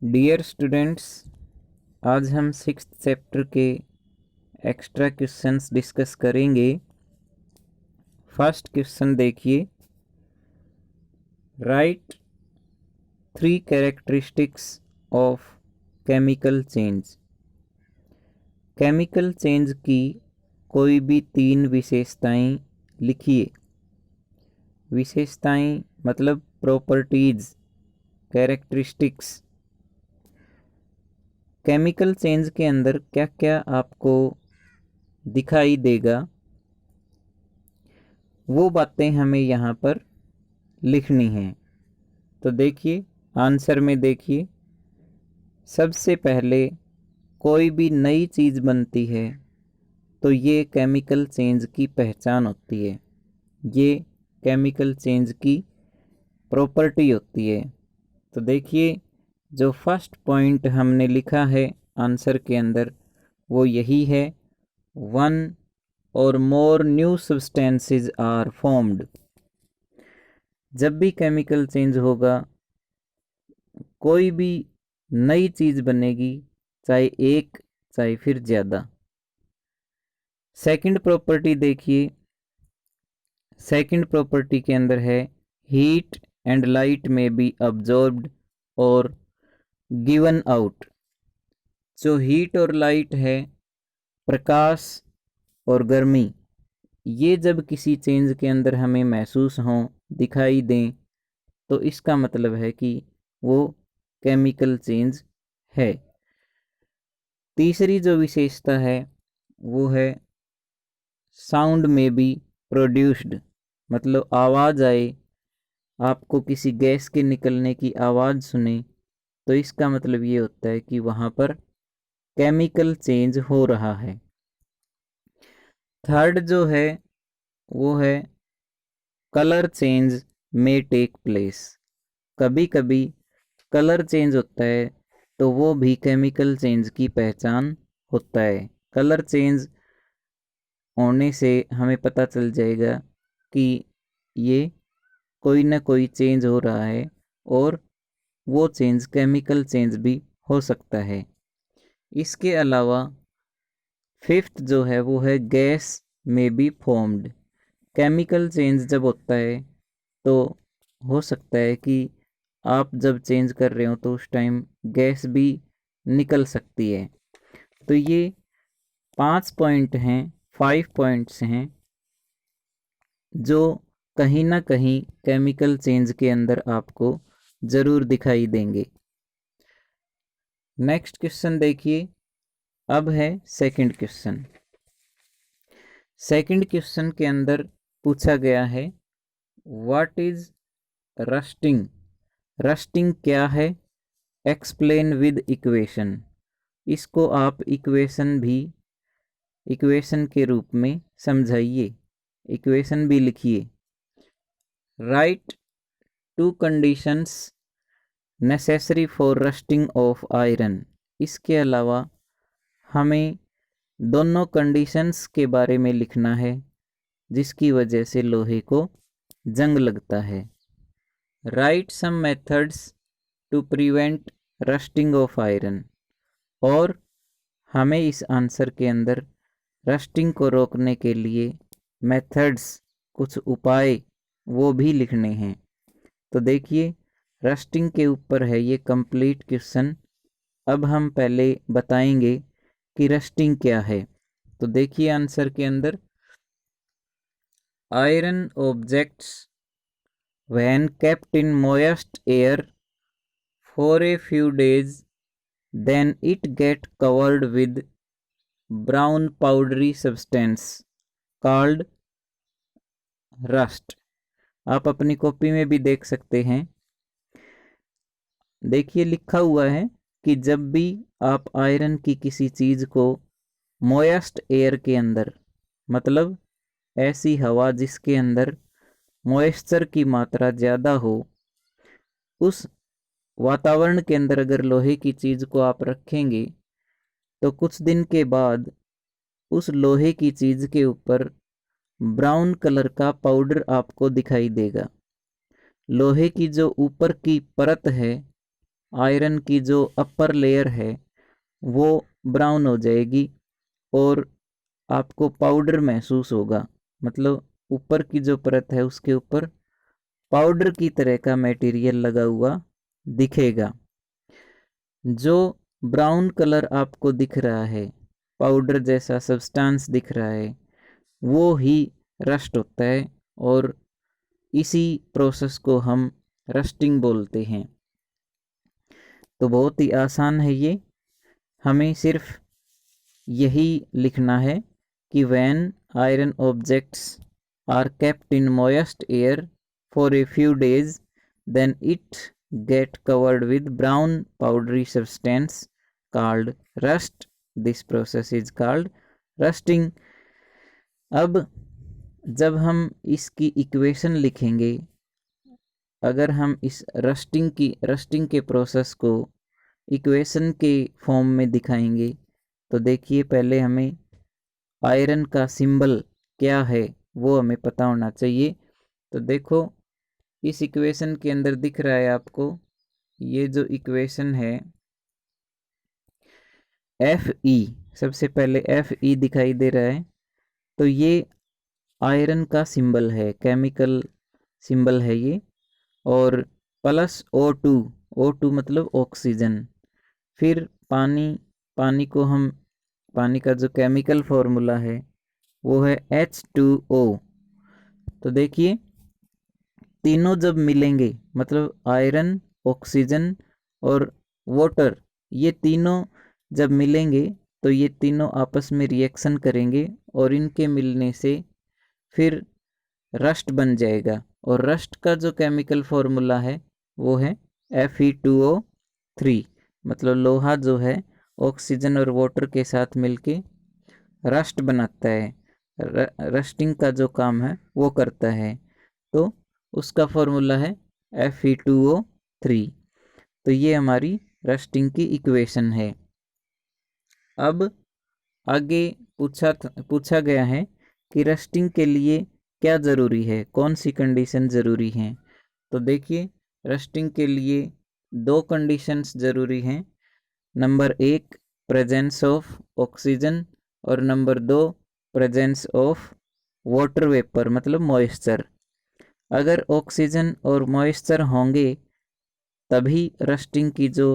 Dear students, आज हम 6th chapter के एक्स्ट्रा क्वेश्चंस डिस्कस करेंगे। फर्स्ट क्वेश्चन देखिए, right 3 characteristics of chemical change. Chemical change की कोई भी 3 विशेषताएं लिखिए। विशेषताएं मतलब प्रॉपर्टीज, कैरेक्टरिस्टिक्स। केमिकल चेंज के अंदर क्या क्या आपको दिखाई देगा, वो बातें हमें यहाँ पर लिखनी हैं। तो देखिए, आंसर में देखिए, सबसे पहले कोई भी नई चीज़ बनती है तो ये केमिकल चेंज की पहचान होती है, ये केमिकल चेंज की प्रॉपर्टी होती है। तो देखिए, जो फर्स्ट पॉइंट हमने लिखा है आंसर के अंदर वो यही है, 1 और more new substances are formed. जब भी केमिकल चेंज होगा, कोई भी नई चीज़ बनेगी, चाहे एक चाहे फिर ज़्यादा। सेकंड प्रॉपर्टी देखिए, सेकंड प्रॉपर्टी के अंदर है हीट एंड लाइट में बी अब्जॉर्ब्ड और गिवन आउट। जो हीट और लाइट है, प्रकाश और गर्मी, ये जब किसी चेंज के अंदर हमें महसूस हों, दिखाई दें, तो इसका मतलब है कि वो केमिकल चेंज है। तीसरी जो विशेषता है वो है साउंड में बी प्रोड्यूस्ड, मतलब आवाज़ आए, आपको किसी गैस के निकलने की आवाज़ सुने, तो इसका मतलब ये होता है कि वहाँ पर केमिकल चेंज हो रहा है। थर्ड जो है वो है कलर चेंज में टेक प्लेस। कभी कभी कलर चेंज होता है तो वो भी केमिकल चेंज की पहचान होता है। कलर चेंज होने से हमें पता चल जाएगा कि ये कोई ना कोई चेंज हो रहा है, और वो चेंज केमिकल चेंज भी हो सकता है। इसके अलावा फिफ्थ जो है वो है गैस में बी फॉर्म्ड। केमिकल चेंज जब होता है तो हो सकता है कि आप जब चेंज कर रहे हो तो उस टाइम गैस भी निकल सकती है। तो ये 5 पॉइंट हैं, 5 पॉइंट्स हैं जो कहीं ना कहीं केमिकल चेंज के अंदर आपको ज़रूर दिखाई देंगे। नेक्स्ट क्वेश्चन देखिए, अब है सेकंड क्वेश्चन। सेकंड क्वेश्चन के अंदर पूछा गया है, व्हाट इज रस्टिंग। रस्टिंग क्या है, एक्सप्लेन विद इक्वेशन। इसको आप इक्वेशन के रूप में समझाइए, इक्वेशन भी लिखिए। Right 2 conditions necessary for rusting of iron. इसके अलावा हमें दोनों कंडीशंस के बारे में लिखना है जिसकी वजह से लोहे को जंग लगता है। Write some methods to prevent rusting of iron. और हमें इस आंसर के अंदर रस्टिंग को रोकने के लिए मेथड्स, कुछ उपाय वो भी लिखने हैं। तो देखिए, रस्टिंग के ऊपर है ये कंप्लीट क्वेश्चन। अब हम पहले बताएंगे कि रस्टिंग क्या है। तो देखिए आंसर के अंदर, iron objects when kept in moist air for a few days, then it get covered with brown powdery substance called rust। आप अपनी कॉपी में भी देख सकते हैं। देखिए लिखा हुआ है कि जब भी आप आयरन की किसी चीज़ को मोयस्ट एयर के अंदर, मतलब ऐसी हवा जिसके अंदर मॉइस्चर की मात्रा ज़्यादा हो, उस वातावरण के अंदर अगर लोहे की चीज़ को आप रखेंगे तो कुछ दिन के बाद उस लोहे की चीज़ के ऊपर ब्राउन कलर का पाउडर आपको दिखाई देगा। लोहे की जो ऊपर की परत है आयरन की जो अपर लेयर है वो ब्राउन हो जाएगी और आपको पाउडर महसूस होगा। मतलब ऊपर की जो परत है उसके ऊपर पाउडर की तरह का मटेरियल लगा हुआ दिखेगा। जो ब्राउन कलर आपको दिख रहा है, पाउडर जैसा सब्सटेंस दिख रहा है, वो ही रस्ट होता है और इसी प्रोसेस को हम रस्टिंग बोलते हैं। तो बहुत ही आसान है ये, हमें सिर्फ यही लिखना है कि when iron objects are kept in moist air for a few days then it get covered with brown powdery substance called rust. This process is called rusting. अब जब हम इसकी इक्वेशन लिखेंगे, अगर हम इस रस्टिंग के प्रोसेस को इक्वेशन के फॉर्म में दिखाएंगे तो देखिए पहले हमें आयरन का सिंबल क्या है वो हमें पता होना चाहिए। तो देखो इस इक्वेशन के अंदर दिख रहा है आपको, ये जो इक्वेशन है Fe, सबसे पहले Fe दिखाई दे रहा है, तो ये आयरन का सिंबल है, केमिकल सिंबल है ये, और प्लस O2, O2 मतलब ऑक्सीजन, फिर पानी को हम, पानी का जो केमिकल फॉर्मूला है वो है H2O। तो देखिए तीनों जब मिलेंगे, मतलब आयरन, ऑक्सीजन और वाटर, ये तीनों जब मिलेंगे तो ये तीनों आपस में रिएक्शन करेंगे और इनके मिलने से फिर रस्ट बन जाएगा। और रस्ट का जो केमिकल फॉर्मूला है वो है Fe2O3। मतलब लोहा जो है ऑक्सीजन और वाटर के साथ मिलके रस्ट बनाता है, रस्टिंग का जो काम है वो करता है, तो उसका फॉर्मूला है Fe2O3। तो ये हमारी रस्टिंग की इक्वेशन है। अब आगे पूछा गया है कि रस्टिंग के लिए क्या ज़रूरी है, कौन सी कंडीशन ज़रूरी है। तो देखिए रस्टिंग के लिए दो कंडीशंस ज़रूरी हैं। नंबर 1 प्रेजेंस ऑफ ऑक्सीजन और number 2 presence of water vapour मतलब मॉइस्चर। अगर ऑक्सीजन और मॉइस्चर होंगे तभी रस्टिंग की जो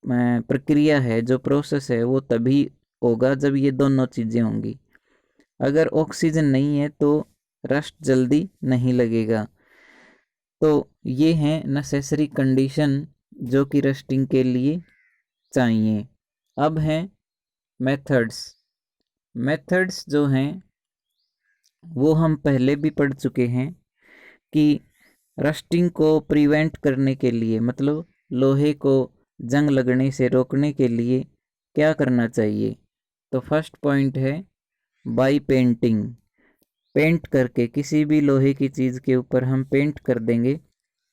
प्रक्रिया है, जो प्रोसेस है वो तभी होगा जब ये दोनों चीज़ें होंगी। अगर ऑक्सीजन नहीं है तो रस्ट जल्दी नहीं लगेगा। तो ये हैं नेसेसरी कंडीशन जो कि रस्टिंग के लिए चाहिए। अब हैं मेथड्स जो हैं वो हम पहले भी पढ़ चुके हैं कि रस्टिंग को प्रिवेंट करने के लिए, मतलब लोहे को जंग लगने से रोकने के लिए क्या करना चाहिए। तो फर्स्ट पॉइंट है बाई पेंटिंग। पेंट करके किसी भी लोहे की चीज़ के ऊपर हम पेंट कर देंगे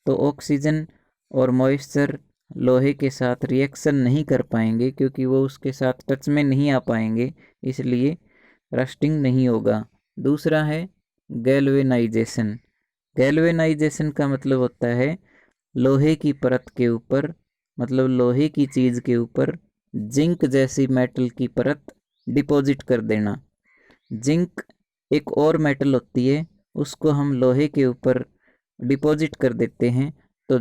तो ऑक्सीजन और मॉइस्चर लोहे के साथ रिएक्शन नहीं कर पाएंगे क्योंकि वो उसके साथ टच में नहीं आ पाएंगे, इसलिए रस्टिंग नहीं होगा। दूसरा है गैल्वेनाइजेशन। गैल्वेनाइजेशन का मतलब होता है लोहे की परत के ऊपर, मतलब लोहे की चीज़ के ऊपर जिंक जैसी मेटल की परत डिपॉजिट कर देना। जिंक एक और मेटल होती है, उसको हम लोहे के ऊपर डिपॉजिट कर देते हैं तो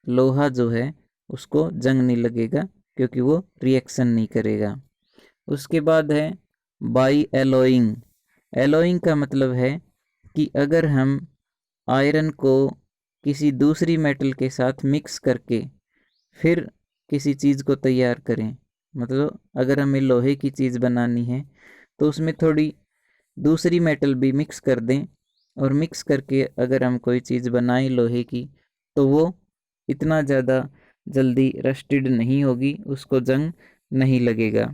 लोहा जो है उसको जंग नहीं लगेगा क्योंकि वो रिएक्शन नहीं करेगा। उसके बाद है बाई एलोइंग। एलोइंग का मतलब है कि अगर हम आयरन को किसी दूसरी मेटल के साथ मिक्स करके फिर किसी चीज़ को तैयार करें, मतलब अगर हमें लोहे की चीज़ बनानी है तो उसमें थोड़ी दूसरी मेटल भी मिक्स कर दें और मिक्स करके अगर हम कोई चीज़ बनाएं लोहे की तो वो इतना ज़्यादा जल्दी रस्टेड नहीं होगी, उसको जंग नहीं लगेगा।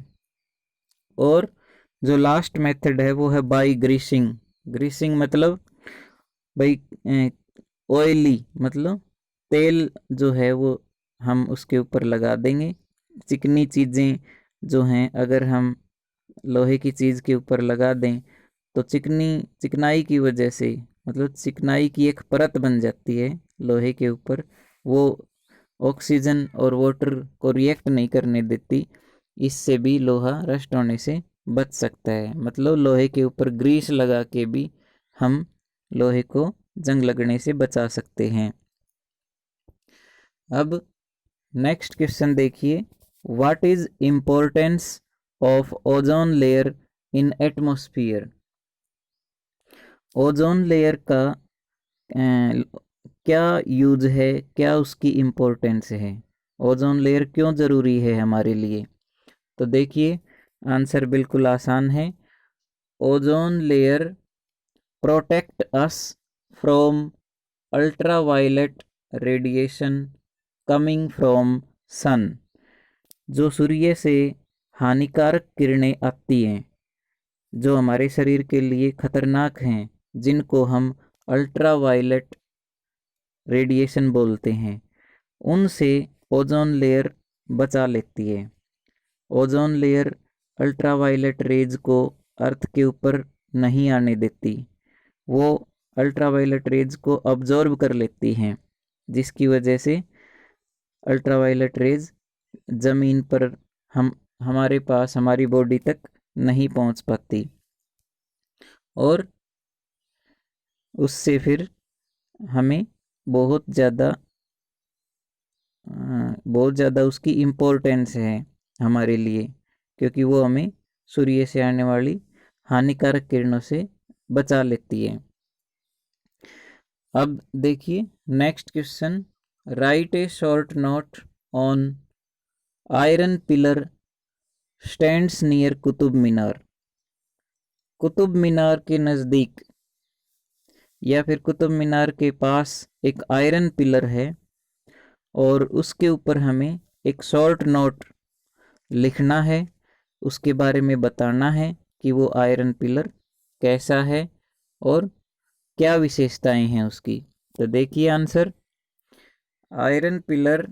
और जो लास्ट मेथड है वो है बाई ग्रीसिंग। ग्रीसिंग मतलब भाई ऑयली, मतलब तेल जो है वो हम उसके ऊपर लगा देंगे। चिकनी चीज़ें जो हैं अगर हम लोहे की चीज़ के ऊपर लगा दें तो चिकनाई की वजह से, मतलब चिकनाई की एक परत बन जाती है लोहे के ऊपर, वो ऑक्सीजन और वाटर को रिएक्ट नहीं करने देती, इससे भी लोहा रस्ट होने से बच सकता है। मतलब लोहे के ऊपर ग्रीस लगा के भी हम लोहे को जंग लगने से बचा सकते हैं। अब नेक्स्ट क्वेश्चन देखिए, what is importance of ozone layer in atmosphere. Ozone layer का क्या यूज है, क्या उसकी इम्पोर्टेंस है, ओजोन लेयर क्यों ज़रूरी है हमारे लिए। तो देखिए आंसर बिल्कुल आसान है। Ozone layer protect us from ultraviolet radiation coming from sun. जो सूर्य से हानिकारक किरणें आती हैं, जो हमारे शरीर के लिए खतरनाक हैं, जिनको हम अल्ट्रावायलेट रेडिएशन बोलते हैं, उनसे ओजोन लेयर बचा लेती है। ओजोन लेयर अल्ट्रावायलेट रेज को अर्थ के ऊपर नहीं आने देती, वो अल्ट्रावायलेट रेज को अब्जॉर्ब कर लेती हैं, जिसकी वजह से अल्ट्रावायलेट रेज ज़मीन पर हमारे पास हमारी बॉडी तक नहीं पहुंच पाती, और उससे फिर हमें बहुत ज़्यादा उसकी इम्पोर्टेंस है हमारे लिए, क्योंकि वो हमें सूर्य से आने वाली हानिकारक किरणों से बचा लेती है। अब देखिए next question, write a short note on iron pillar stands near Qutub Minar. Qutub Minar के नज़दीक या फिर कुतुब मीनार के पास एक आयरन पिलर है, और उसके ऊपर हमें एक शॉर्ट नोट लिखना है, उसके बारे में बताना है कि वो आयरन पिलर कैसा है और क्या विशेषताएं हैं उसकी। तो देखिए answer, iron pillar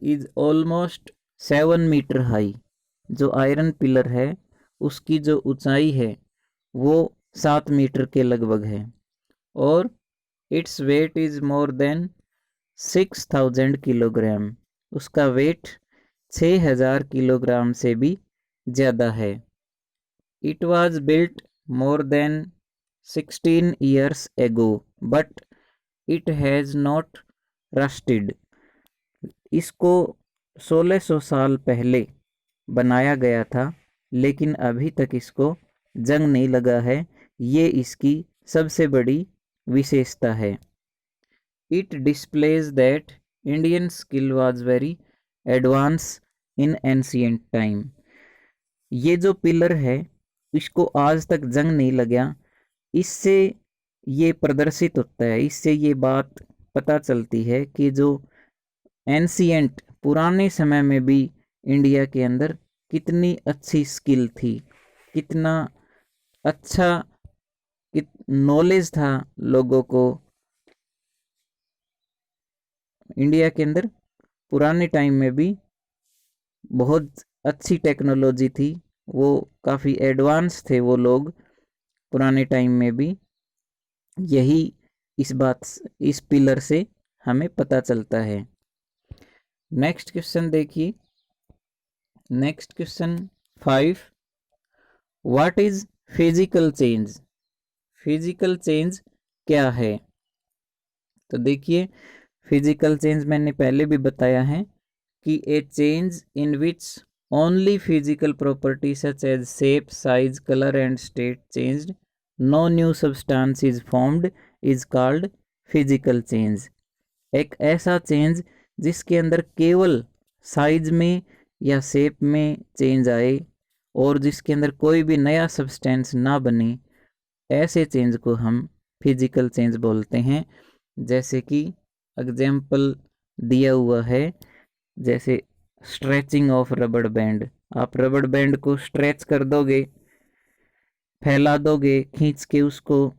is almost 7 metre high. जो आयरन पिलर है उसकी जो ऊंचाई है वो 7 मीटर के लगभग है, और its weight is more than 6000 kilogram. उसका वेट 6000 किलोग्राम से भी ज़्यादा है। It was built more than 16 years ago but it has not rusted। इसको 1600 साल पहले बनाया गया था, लेकिन अभी तक इसको जंग नहीं लगा है। ये इसकी सबसे बड़ी विशेषता है। It displays that Indian skill was very advance in ancient time. ये जो पिलर है इसको आज तक जंग नहीं लगा, इससे ये प्रदर्शित होता है, इससे ये बात पता चलती है कि जो एंशियंट पुराने समय में भी इंडिया के अंदर कितनी अच्छी स्किल थी, कितना अच्छा नॉलेज था लोगों को। इंडिया के अंदर पुराने टाइम में भी बहुत अच्छी टेक्नोलॉजी थी, वो काफ़ी एडवांस थे वो लोग पुराने टाइम में भी। यही इस पिलर से हमें पता चलता है। नेक्स्ट क्वेश्चन देखिए, next question 5, what is physical change. Physical change क्या है। तो देखिए फिजिकल चेंज मैंने पहले भी बताया है कि a change in which only physical property such as shape, size, colour and state changed, no new substance is formed is called physical change. एक ऐसा चेंज जिसके अंदर केवल साइज में या शेप में चेंज आए और जिसके अंदर कोई भी नया सब्सटेंस ना बने, ऐसे चेंज को हम फिजिकल चेंज बोलते हैं। जैसे कि एग्जाम्पल दिया हुआ है, जैसे स्ट्रेचिंग ऑफ रबड़ बैंड। आप रबड़ बैंड को स्ट्रेच कर दोगे, फैला दोगे, खींच के उसको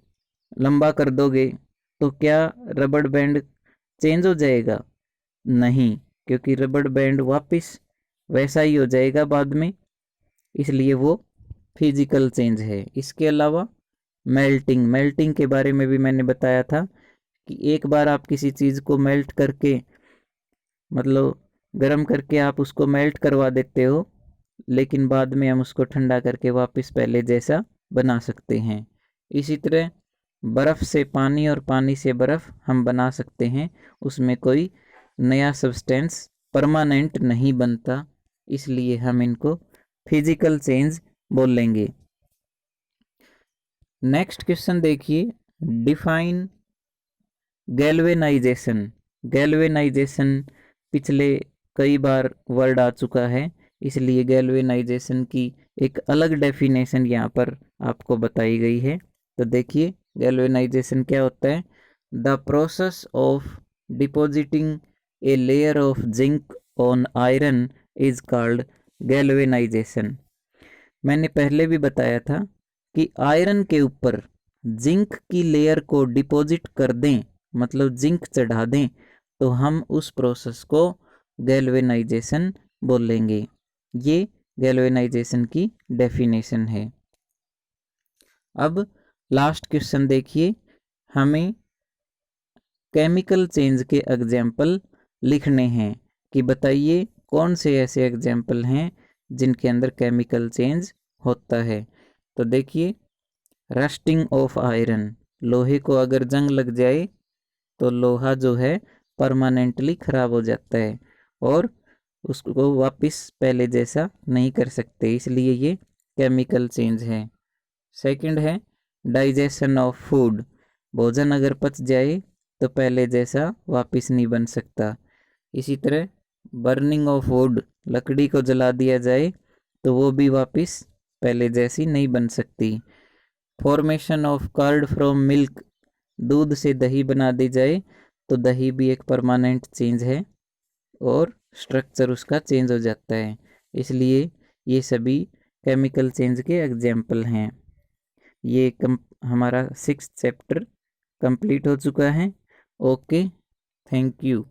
लंबा कर दोगे, तो क्या रबड़ बैंड चेंज हो जाएगा? नहीं, क्योंकि रबड़ बैंड वापस वैसा ही हो जाएगा बाद में, इसलिए वो फिजिकल चेंज है। इसके अलावा मेल्टिंग के बारे में भी मैंने बताया था कि एक बार आप किसी चीज़ को मेल्ट करके मतलब गर्म करके आप उसको मेल्ट करवा देते हो, लेकिन बाद में हम उसको ठंडा करके वापस पहले जैसा बना सकते हैं। इसी तरह बर्फ़ से पानी और पानी से बर्फ़ हम बना सकते हैं, उसमें कोई नया सब्सटेंस परमानेंट नहीं बनता, इसलिए हम इनको फिजिकल चेंज बोलेंगे। नेक्स्ट क्वेश्चन देखिए, डिफाइन गैल्वेनाइजेशन। गैल्वेनाइजेशन पिछले कई बार वर्ड आ चुका है, इसलिए गैल्वेनाइजेशन की एक अलग डेफिनेशन यहाँ पर आपको बताई गई है। तो देखिए गैल्वेनाइजेशन क्या होता है। The process of depositing a layer of zinc on iron is called galvanisation. मैंने पहले भी बताया था कि आयरन के ऊपर जिंक की लेयर को डिपॉजिट कर दें, मतलब जिंक चढ़ा दें, तो हम उस प्रोसेस को गैल्वेनाइजेशन बोलेंगे। ये गैल्वेनाइजेशन की डेफिनेशन है। अब लास्ट क्वेश्चन देखिए, हमें केमिकल चेंज के एग्जाम्पल लिखने हैं कि बताइए कौन से ऐसे एग्जाम्पल हैं जिनके अंदर केमिकल चेंज होता है। तो देखिए, रस्टिंग ऑफ आयरन, लोहे को अगर जंग लग जाए तो लोहा जो है परमानेंटली खराब हो जाता है और उसको वापस पहले जैसा नहीं कर सकते, इसलिए ये केमिकल चेंज है। सेकंड है डाइजेशन ऑफ फूड, भोजन अगर पच जाए तो पहले जैसा वापस नहीं बन सकता। इसी तरह बर्निंग ऑफ वुड, लकड़ी को जला दिया जाए तो वो भी वापस पहले जैसी नहीं बन सकती। Formation of curd from milk, दूध से दही बना दी जाए तो दही भी एक परमानेंट चेंज है और स्ट्रक्चर उसका चेंज हो जाता है, इसलिए ये सभी केमिकल चेंज के एग्जाम्पल हैं। ये हमारा 6th चैप्टर कंप्लीट हो चुका है। Okay, thank you.